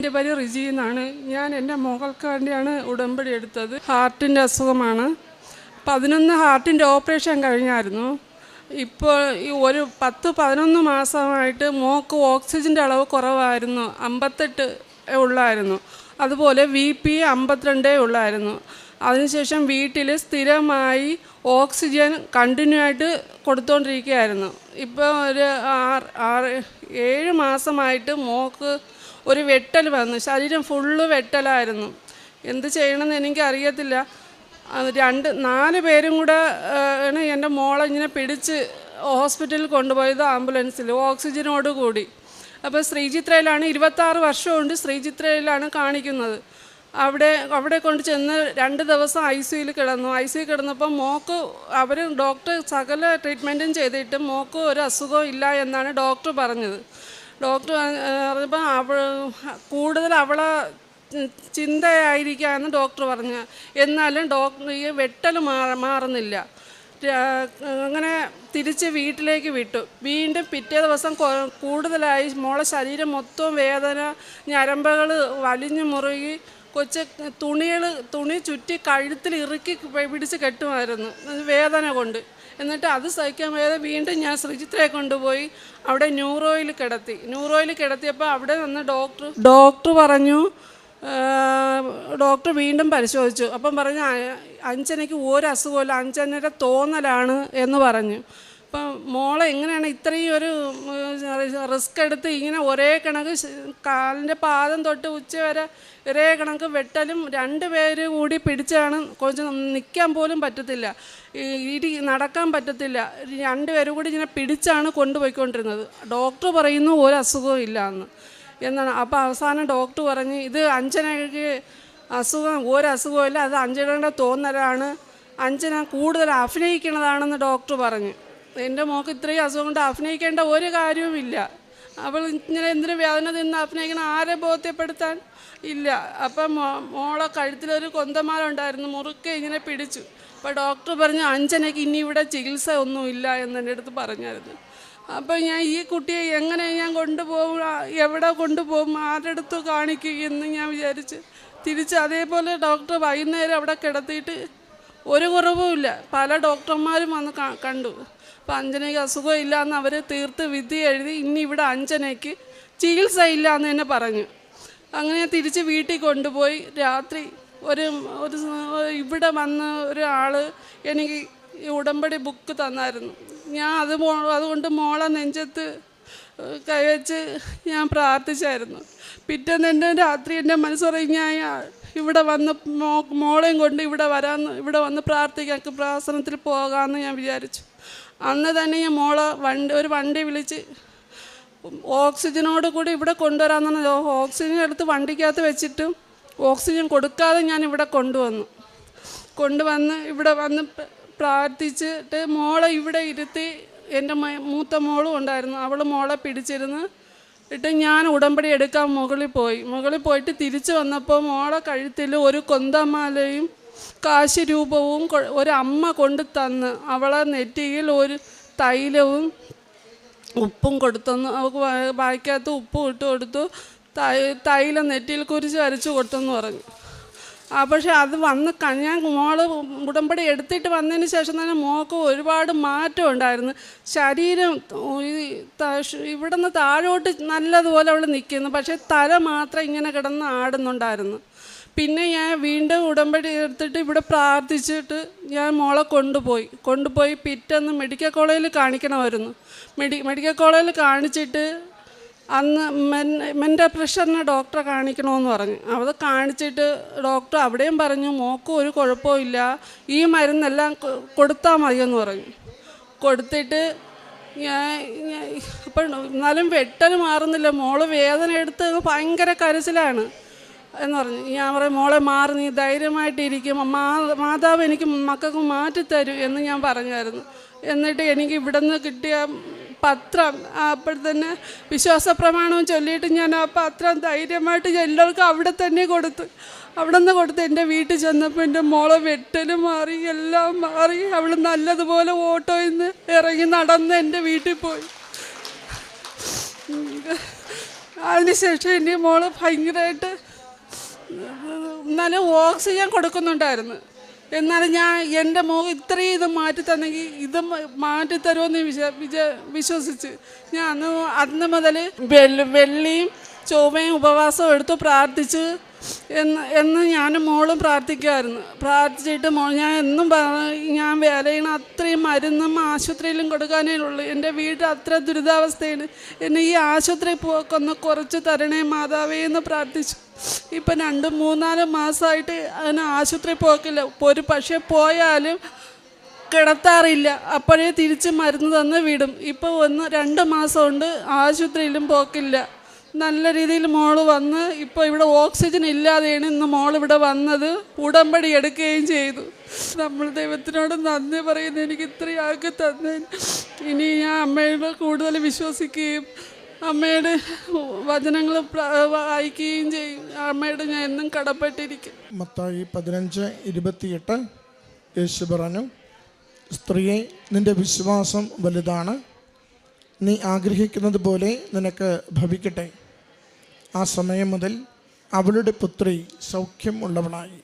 എൻ്റെ പേര് റിജി എന്നാണ്. ഞാൻ എൻ്റെ മകൾക്ക് വേണ്ടിയാണ് ഉടമ്പടി എടുത്തത്. ഹാർട്ടിൻ്റെ അസുഖമാണ്. 11 ഹാർട്ടിൻ്റെ ഓപ്പറേഷൻ കഴിഞ്ഞായിരുന്നു. ഇപ്പോൾ ഈ ഒരു 10-11 മാസമായിട്ട് മോക്ക് ഓക്സിജൻ്റെ അളവ് കുറവായിരുന്നു. 58 ഉള്ളായിരുന്നു. അതുപോലെ BP 52 ഉള്ളായിരുന്നു. അതിനുശേഷം വീട്ടിൽ സ്ഥിരമായി ഓക്സിജൻ കണ്ടിന്യൂ ആയിട്ട് കൊടുത്തുകൊണ്ടിരിക്കുകയായിരുന്നു. ഇപ്പോൾ ഒരു 7 മാസമായിട്ട് മോക്ക് ഒരു വെട്ടൽ വന്നു. ശരീരം ഫുള്ള് വെട്ടലായിരുന്നു. എന്ത് ചെയ്യണമെന്ന് എനിക്കറിയത്തില്ല. 4 പേരും കൂടെ ആണ് എൻ്റെ മോളെ ഇങ്ങനെ പിടിച്ച് ഹോസ്പിറ്റലിൽ കൊണ്ടുപോയത്, ആംബുലൻസിൽ ഓക്സിജനോട് കൂടി. അപ്പോൾ ശ്രീചിത്രയിലാണ്, 26 വർഷമുണ്ട് ശ്രീചിത്രയിലാണ് കാണിക്കുന്നത്. അവിടെ കൊണ്ട് ചെന്ന് 2 ദിവസം ICUയിൽ കിടന്നു. ICU കിടന്നപ്പോൾ മോക്ക് ഡോക്ടർ സകല ട്രീറ്റ്മെൻറ്റും ചെയ്തിട്ട് മോക്ക് ഒരു അസുഖവും ഇല്ല എന്നാണ് ഡോക്ടർ പറഞ്ഞത്. ഡോക്ടർ പറഞ്ഞപ്പോൾ കൂടുതൽ അവളെ ചിന്തയായിരിക്കാമെന്ന് ഡോക്ടർ പറഞ്ഞു. എന്നാലും ഈ വെട്ടൽ മാറുന്നില്ല. അങ്ങനെ തിരിച്ച് വീട്ടിലേക്ക് വിട്ടു. വീണ്ടും പിറ്റേ ദിവസം കൂടുതലായി. മോളെ ശരീരം മൊത്തം വേദന, ഞരമ്പുകൾ വലിഞ്ഞു മുറുകി, തുണി ചുറ്റി കഴുത്തിൽ ഇറുക്കി പിടിച്ച് കെട്ടുമായിരുന്നു വേദന കൊണ്ട്. എന്നിട്ട് അത് സഹിക്കാൻ വയ്യാതെ വീണ്ടും ഞാൻ ശ്രീചിത്രയെ കൊണ്ടുപോയി അവിടെ ന്യൂറോയിൽ കിടത്തിയപ്പോൾ അവിടെ വന്ന് ഡോക്ടർ പറഞ്ഞു, ഡോക്ടർ വീണ്ടും പരിശോധിച്ചു. അപ്പം പറഞ്ഞു അഞ്ജനയ്ക്ക് ഒരു അസുഖമില്ല, അഞ്ജനയുടെ തോന്നലാണ് എന്ന് പറഞ്ഞു. അപ്പം മോളെ എങ്ങനെയാണ് ഇത്രയും ഒരു റിസ്ക് എടുത്ത് ഇങ്ങനെ ഒരേ കണക്ക് കാലിൻ്റെ പാദം തൊട്ട് ഉച്ച വരെ ഒരേ കണക്ക് വെട്ടലും 2 പേര് കൂടി പിടിച്ചാണ്. കുറച്ച് നിൽക്കാൻ പോലും പറ്റത്തില്ല, നടക്കാൻ പറ്റത്തില്ല. 2 പേരും കൂടി ഇങ്ങനെ പിടിച്ചാണ് കൊണ്ടുപോയിക്കൊണ്ടിരുന്നത്. ഡോക്ടർ പറയുന്നു ഒരു അസുഖവും ഇല്ല എന്നാണ്. അപ്പോൾ അവസാനം ഡോക്ടർ പറഞ്ഞ് ഇത് അഞ്ജനയ്ക്ക് ഒരു അസുഖമില്ല, അത് അഞ്ജനയുടെ തോന്നലാണ്, അഞ്ജന കൂടുതൽ അഭിനയിക്കുന്നതാണെന്ന് ഡോക്ടർ പറഞ്ഞു. എൻ്റെ മോൾക്ക് ഇത്രയും അസുഖം കൊണ്ട് അഭിനയിക്കേണ്ട ഒരു കാര്യവുമില്ല. അവൾ ഇങ്ങനെ എന്തിനു വേദന നിന്ന് അഭിനയിക്കണം, ആരെ ബോധ്യപ്പെടുത്താൻ ഇല്ല. അപ്പം മോളെ കഴുത്തിലൊരു കൊന്തമാല ഉണ്ടായിരുന്നു, മുറുക്കെ ഇങ്ങനെ പിടിച്ചു. അപ്പോൾ ഡോക്ടർ പറഞ്ഞു അഞ്ജനയ്ക്ക് ഇനി ഇവിടെ ചികിത്സ ഒന്നുമില്ല എന്ന് എൻ്റെ അടുത്ത് പറഞ്ഞായിരുന്നു. അപ്പോൾ ഞാൻ ഈ കുട്ടിയെ എങ്ങനെ ഞാൻ കൊണ്ടുപോകും, എവിടെ കൊണ്ടുപോകും, ആരുടെ അടുത്ത് കാണിക്കുമെന്ന് ഞാൻ വിചാരിച്ച് തിരിച്ച് അതേപോലെ ഡോക്ടർ വൈകുന്നേരം അവിടെ കിടത്തിയിട്ട് ഒരു കുറവുമില്ല. പല ഡോക്ടർമാരും വന്ന് കണ്ടു. അപ്പോൾ അഞ്ജനയ്ക്ക് അസുഖമില്ല എന്ന് അവർ തീർത്ത് വിധി എഴുതി. ഇനി ഇവിടെ അഞ്ജനയ്ക്ക് ചികിത്സ ഇല്ല എന്ന് തന്നെ പറഞ്ഞു. അങ്ങനെ തിരിച്ച് വീട്ടിൽ കൊണ്ടുപോയി. രാത്രി ഇവിടെ വന്ന ഒരാൾ എനിക്ക് ഈ ഉടമ്പടി ബുക്ക് തന്നായിരുന്നു. ഞാൻ അതുകൊണ്ട് മോളെ നെഞ്ചത്ത് കൈവച്ച് ഞാൻ പ്രാർത്ഥിച്ചായിരുന്നു. പിറ്റേന്ന് എൻ്റെ രാത്രി എൻ്റെ മനസ്സ് പറയും ഞാൻ ഇവിടെ വന്ന് മോളെയും കൊണ്ട് ഇവിടെ വന്ന് പ്രാർത്ഥിക്കാൻ പ്രാർത്ഥനത്തിൽ പോകാമെന്ന് ഞാൻ വിചാരിച്ചു. അന്ന് തന്നെ ഞാൻ മോളെ ഒരു വണ്ടി വിളിച്ച് ഓക്സിജനോട് കൂടി ഇവിടെ കൊണ്ടുവരാമെന്നാണ്. ഓക്സിജൻ എടുത്ത് വണ്ടിക്കകത്ത് വെച്ചിട്ട് ഓക്സിജൻ കൊടുക്കാതെ ഞാൻ ഇവിടെ കൊണ്ടുവന്ന് ഇവിടെ വന്ന് പ്രാർത്ഥിച്ചിട്ട് മോളെ ഇവിടെ ഇരുത്തി. എൻ്റെ മൂത്ത മോളും ഉണ്ടായിരുന്നു, അവൾ മോളെ പിടിച്ചിരുന്ന് ഞാൻ ഉടമ്പടി എടുക്കാൻ മുകളിൽ പോയിട്ട് തിരിച്ചു വന്നപ്പോൾ മോളെ കഴുത്തിൽ ഒരു കൊന്തമാലയും കാശി രൂപവും ഒരു അമ്മ കൊണ്ട് തന്ന് അവളെ നെറ്റിയിൽ ഒരു തൈലവും ഉപ്പും കൊടുത്തെന്ന്. അവൾക്ക് വായിക്കകത്ത് ഉപ്പും ഇട്ട് കൊടുത്തു. തൈലം നെറ്റിയിൽ കുരിച്ച് വരച്ചു കൊടുത്തെന്ന് പറഞ്ഞു. പക്ഷേ അത് ഞാൻ മോള് ഉടമ്പടി എടുത്തിട്ട് വന്നതിന് ശേഷം തന്നെ മോൾക്ക് ഒരുപാട് മാറ്റം ഉണ്ടായിരുന്നു. ശരീരം ഇവിടെ നിന്ന് താഴോട്ട് നല്ലതുപോലെ അവൾ നിൽക്കുന്നു, പക്ഷേ തല മാത്രം ഇങ്ങനെ കിടന്ന് ആടുന്നുണ്ടായിരുന്നു. പിന്നെ ഞാൻ വീണ്ടും ഉടമ്പടി എടുത്തിട്ട് ഇവിടെ പ്രാർത്ഥിച്ചിട്ട് ഞാൻ മോളെ കൊണ്ടുപോയി പിറ്റേന്ന് മെഡിക്കൽ കോളേജിൽ കാണിക്കണമായിരുന്നു. മെഡിക്കൽ കോളേജിൽ കാണിച്ചിട്ട് അന്ന് മെൻ്റെ പ്രഷറിന് ഡോക്ടറെ കാണിക്കണമെന്ന് പറഞ്ഞു. അത് കാണിച്ചിട്ട് ഡോക്ടർ അവിടെയും പറഞ്ഞു മോക്ക് ഒരു കുഴപ്പമില്ല, ഈ മരുന്നെല്ലാം കൊടുത്താൽ മതിയെന്ന് പറഞ്ഞു. കൊടുത്തിട്ട് അപ്പം എന്നാലും വെട്ടൽ മാറുന്നില്ല. മോള് വേദന എടുത്ത് ഭയങ്കര കരച്ചിലാണ് എന്ന് പറഞ്ഞു. ഞാൻ പറയും മോളെ മാറി, നീ ധൈര്യമായിട്ടിരിക്കും, മാതാവ് എനിക്ക് മക്കൾക്ക് മാറ്റിത്തരും എന്ന് ഞാൻ പറഞ്ഞായിരുന്നു. എന്നിട്ട് എനിക്ക് ഇവിടെ നിന്ന് കിട്ടിയ പത്രം അപ്പോഴത്തന്നെ വിശ്വാസ പ്രമാണവും ചൊല്ലിയിട്ട് ഞാൻ ആ പത്രം ധൈര്യമായിട്ട് എല്ലാവർക്കും അവിടെ തന്നെ കൊടുത്തു. അവിടെ നിന്ന് കൊടുത്ത് എൻ്റെ വീട്ടിൽ ചെന്നപ്പോൾ എൻ്റെ മോളെ വെട്ടലും മാറി, എല്ലാം മാറി. അവൾ നല്ലതുപോലെ ഓട്ടോയിൽ നിന്ന് ഇറങ്ങി നടന്ന് എൻ്റെ വീട്ടിൽ പോയി. അതിനുശേഷം എൻ്റെ മോള് ഭയങ്കരമായിട്ട് എന്നാലും ഓക്സിജൻ കൊടുക്കുന്നുണ്ടായിരുന്നു. എന്നാലും ഞാൻ എൻ്റെ മുഖം ഇത്രയും ഇത് മാറ്റി തന്നെങ്കിൽ ഇത് മാറ്റിത്തരുമെന്ന് വിശ്വസിച്ച് ഞാൻ അന്ന് മുതൽ വെള്ളിയും ചൊവ്വയും ഉപവാസം എടുത്ത് പ്രാർത്ഥിച്ച് എന്ന് ഞാനും മോളും പ്രാർത്ഥിക്കുമായിരുന്നു. പ്രാർത്ഥിച്ചിട്ട് ഞാൻ എന്നും ഞാൻ വേല ചെയ്യണം, അത്രയും മരുന്നും ആശുപത്രിയിലും കൊടുക്കാനേ ഉള്ളൂ. എൻ്റെ വീട് അത്ര ദുരിതാവസ്ഥയാണ്. എന്നെ ഈ ആശുപത്രി പോക്കൊന്ന് കുറച്ച് തരണേ മാതാവേ എന്ന് പ്രാർത്ഥിച്ചു. ഇപ്പം 2-3-4 മാസമായിട്ട് അതിന് ആശുപത്രി പോക്കില്ല. പക്ഷേ പോയാലും കിടത്താറില്ല, അപ്പോഴേ തിരിച്ച് മരുന്ന് തന്ന് വിടും. ഇപ്പോൾ 1-2 മാസം കൊണ്ട് ആശുപത്രിയിലും പോക്കില്ല. നല്ല രീതിയിൽ മോള് വന്ന് ഇപ്പോൾ ഇവിടെ ഓക്സിജൻ ഇല്ലാതെയാണ് ഇന്ന് മോളിവിടെ വന്നത്. ഉടമ്പടി എടുക്കുകയും ചെയ്തു. നമ്മൾ ദൈവത്തിനോട് നന്ദി പറയുന്നു, എനിക്ക് ഇത്രയും ആക്കി തന്നതിന്. ഇനി ഞാൻ അമ്മയോട് കൂടുതൽ വിശ്വസിക്കുകയും അമ്മയുടെ വചനങ്ങൾ വായിക്കുകയും ചെയ്യും. അമ്മയോട് ഞാൻ എന്നും കടപ്പെട്ടിരിക്കും. മത്തായി 15:28 യേശു പറഞ്ഞു, സ്ത്രീയെ, നിന്റെ വിശ്വാസം വലുതാണ്, നീ ആഗ്രഹിക്കുന്നത് പോലെ നിനക്ക് ഭവിക്കട്ടെ. ആ സമയം മുതൽ അവളുടെ പുത്രി സൗഖ്യം ഉള്ളവളായി.